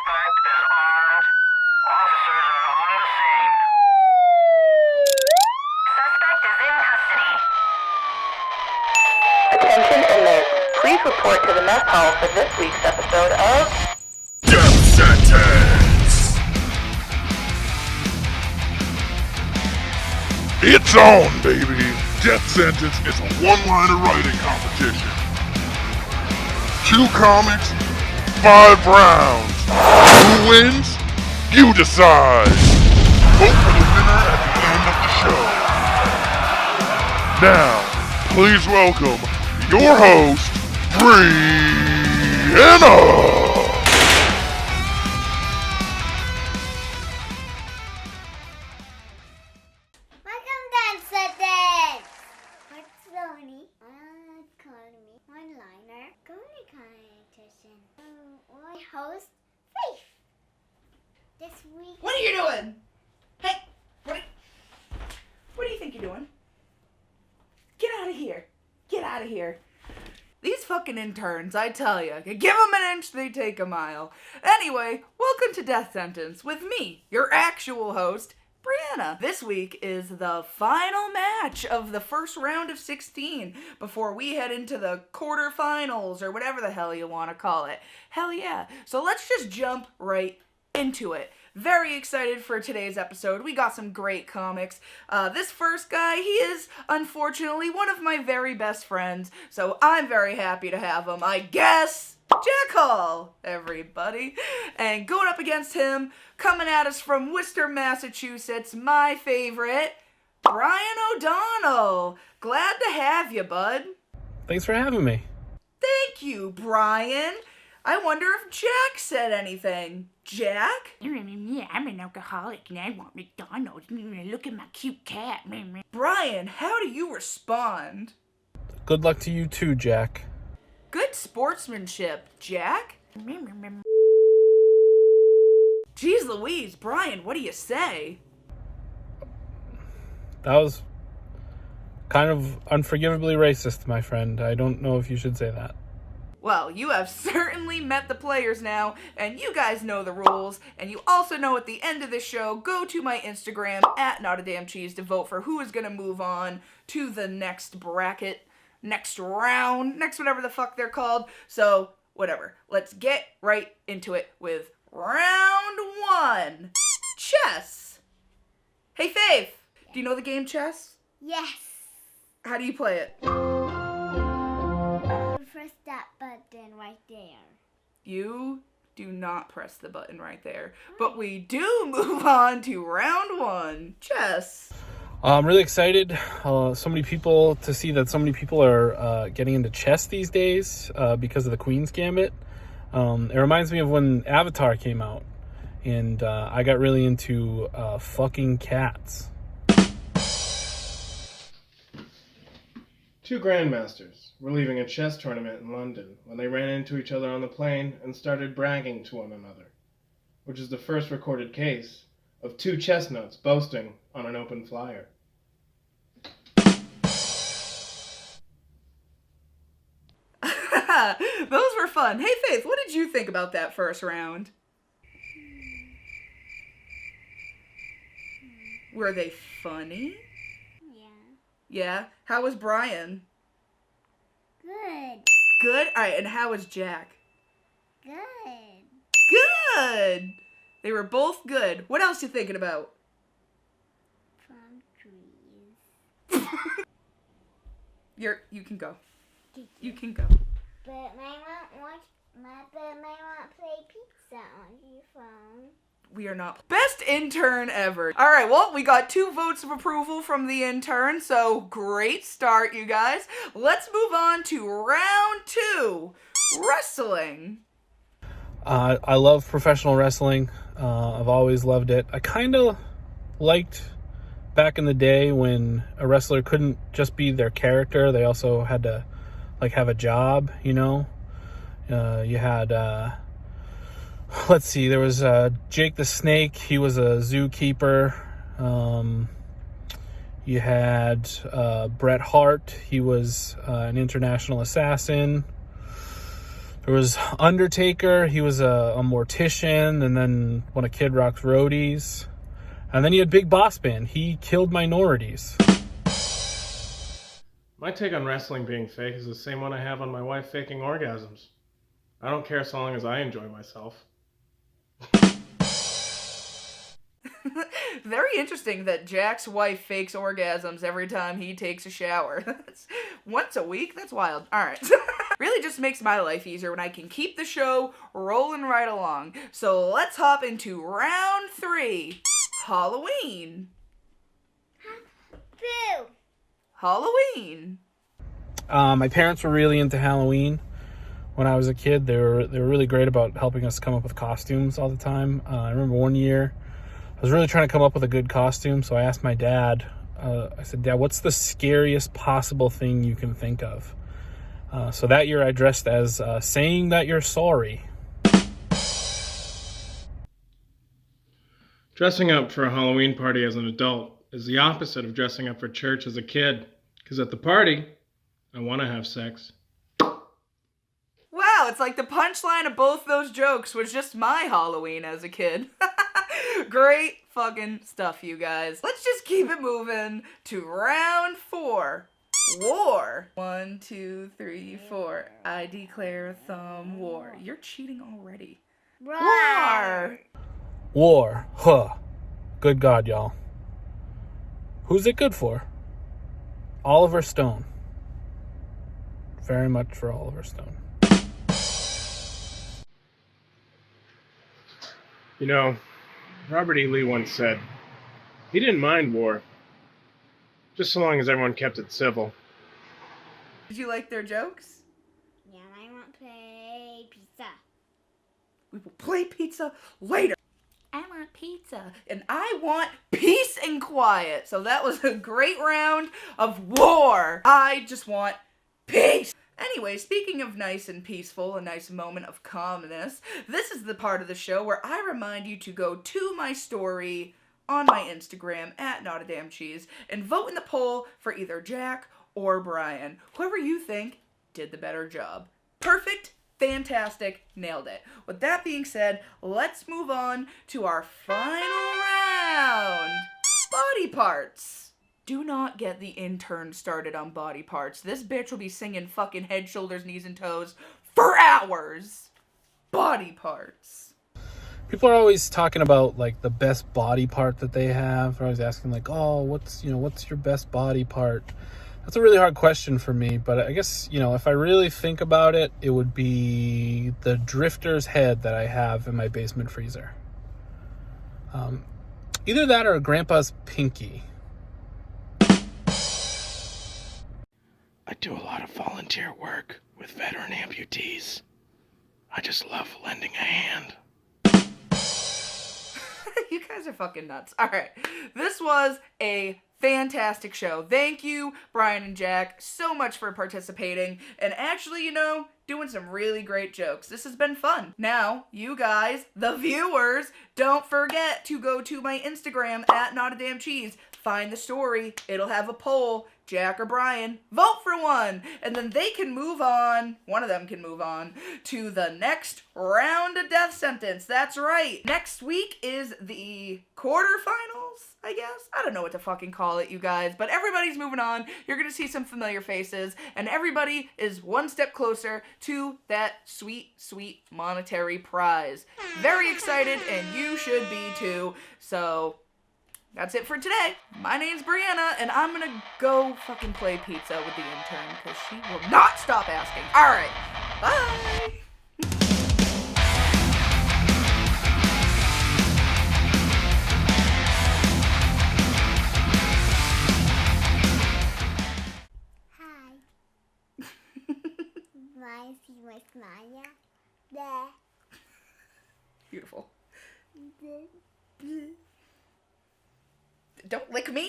Suspect is armed. Officers are on the scene. Suspect is in custody. Attention inmates, please report to the mess hall for this week's episode of Death Sentence! It's on, baby! Death Sentence is a one-liner writing competition. 2 comics, 5 rounds. Who wins? You decide! Vote for the winner at the end of the show. Now, please welcome your host, Brianna! Welcome Death Sentence! What's Sony? Economy, one-liner, comedy competition. My host, Faith. This week... What are you doing? Hey, what do you think you're doing? Get out of here. Get out of here. These fucking interns, I tell you, you give them an inch, they take a mile. Anyway, welcome to Death Sentence with me, your actual host, Brianna. This week is the final match of the first round of 16 before we head into the quarterfinals or whatever the hell you want to call it. Hell yeah. So let's just jump right into it. Very excited for today's episode. We got some great comics. This first guy, he is unfortunately one of my very best friends, so I'm very happy to have him. I guess Jack Hall, everybody. And going up against him, coming at us from Worcester, Massachusetts, my favorite, Brian O'Donnell. Glad to have you, bud. Thanks for having me. Thank you, Brian. I wonder if Jack said anything. Jack? Yeah, I'm an alcoholic and I want McDonald's. Look at my cute cat. Brian, how do you respond? Good luck to you too, Jack. Good sportsmanship, Jack. Jeez Louise, Brian, what do you say? That was kind of unforgivably racist, my friend. I don't know if you should say that. Well, you have certainly met the players now, and you guys know the rules, and you also know at the end of this show, go to my Instagram, @NotADamnCheese, to vote for who is going to move on to the next bracket, next round, next whatever the fuck they're called. So, whatever. Let's get right into it with round 1. Chess! Hey, Faith, do you know the game chess? Yes! How do you play it? Press that button right there. You do not press the button right there. But we do move on to round 1. Chess. I'm really excited. So many people are getting into chess these days because of the Queen's Gambit. It reminds me of when Avatar came out, and I got really into fucking cats. 2 grandmasters were leaving a chess tournament in London when they ran into each other on the plane and started bragging to one another, which is the first recorded case of 2 chestnuts boasting on an open flyer. Those were fun. Hey, Faith, what did you think about that first round? Were they funny? Yeah. Yeah? How was Brian? Good. Good? Alright, and how was Jack? Good. Good! They were both good. What else you thinking about? Palm trees. You can go. You can go. But my mom play pizza on your phone. We are not. Best intern ever. All right, well, we got 2 votes of approval from the intern, so great start, you guys. Let's move on to round 2, wrestling. I love professional wrestling. I've always loved it. I kind of liked back in the day when a wrestler couldn't just be their character. They also had to, have a job, you know? You had... let's see, there was Jake the Snake. He was a zookeeper. You had Bret Hart. He was an international assassin. There was Undertaker. He was a mortician, and then one of Kid Rock's roadies. And then you had Big Boss Man. He killed minorities. My take on wrestling being fake is the same one I have on my wife faking orgasms. I don't care so long as I enjoy myself. Very interesting that Jack's wife fakes orgasms every time he takes a shower. That's once a week? That's wild. Alright. Really just makes my life easier when I can keep the show rolling right along. So let's hop into round 3. Halloween. Boo! Halloween. My parents were really into Halloween when I was a kid. They were really great about helping us come up with costumes all the time. I remember one year I was really trying to come up with a good costume, so I asked my dad, I said, Dad, what's the scariest possible thing you can think of? So that year I dressed as saying that you're sorry. Dressing up for a Halloween party as an adult is the opposite of dressing up for church as a kid. Because at the party, I want to have sex. Wow, it's like the punchline of both those jokes was just my Halloween as a kid. Great fucking stuff, you guys. Let's just keep it moving to round 4. War. 1, 2, 3, 4. I declare a thumb war. You're cheating already. War. War. Huh. Good God, y'all. Who's it good for? Oliver Stone. Very much for Oliver Stone. You know, Robert E. Lee once said, he didn't mind war, just so long as everyone kept it civil. Did you like their jokes? Yeah, I want to play pizza. We will play pizza later. I want pizza. And I want peace and quiet. So that was a great round of war. I just want peace. Anyway, speaking of nice and peaceful, a nice moment of calmness, this is the part of the show where I remind you to go to my story on my Instagram at NotADamnCheese and vote in the poll for either Jack or Brian. Whoever you think did the better job. Perfect, fantastic, nailed it. With that being said, let's move on to our final round. Body parts. Do not get the intern started on body parts. This bitch will be singing fucking head, shoulders, knees, and toes for hours. Body parts. People are always talking about like the best body part that they have. They're always asking like, oh, what's your best body part? That's a really hard question for me, but I guess, if I really think about it, it would be the drifter's head that I have in my basement freezer. Either that or Grandpa's pinky. I do a lot of volunteer work with veteran amputees. I just love lending a hand. You guys are fucking nuts. Alright, this was a fantastic show. Thank you, Brian and Jack, so much for participating and actually, doing some really great jokes. This has been fun. Now, you guys, the viewers, don't forget to go to my Instagram at NotADamnCheese. Find the story. It'll have a poll. Jack or Brian, vote for one. And then they can move on, one of them can move on, to the next round of Death Sentence. That's right. Next week is the quarterfinals, I guess. I don't know what to fucking call it, you guys. But everybody's moving on. You're going to see some familiar faces. And everybody is one step closer to that sweet, sweet monetary prize. Very excited, and you should be too. So that's it for today. My name's Brianna, and I'm gonna go fucking play pizza with the intern, because she will not stop asking. Alright, bye! Hi. Want to see my smile? There. Beautiful. Don't lick me.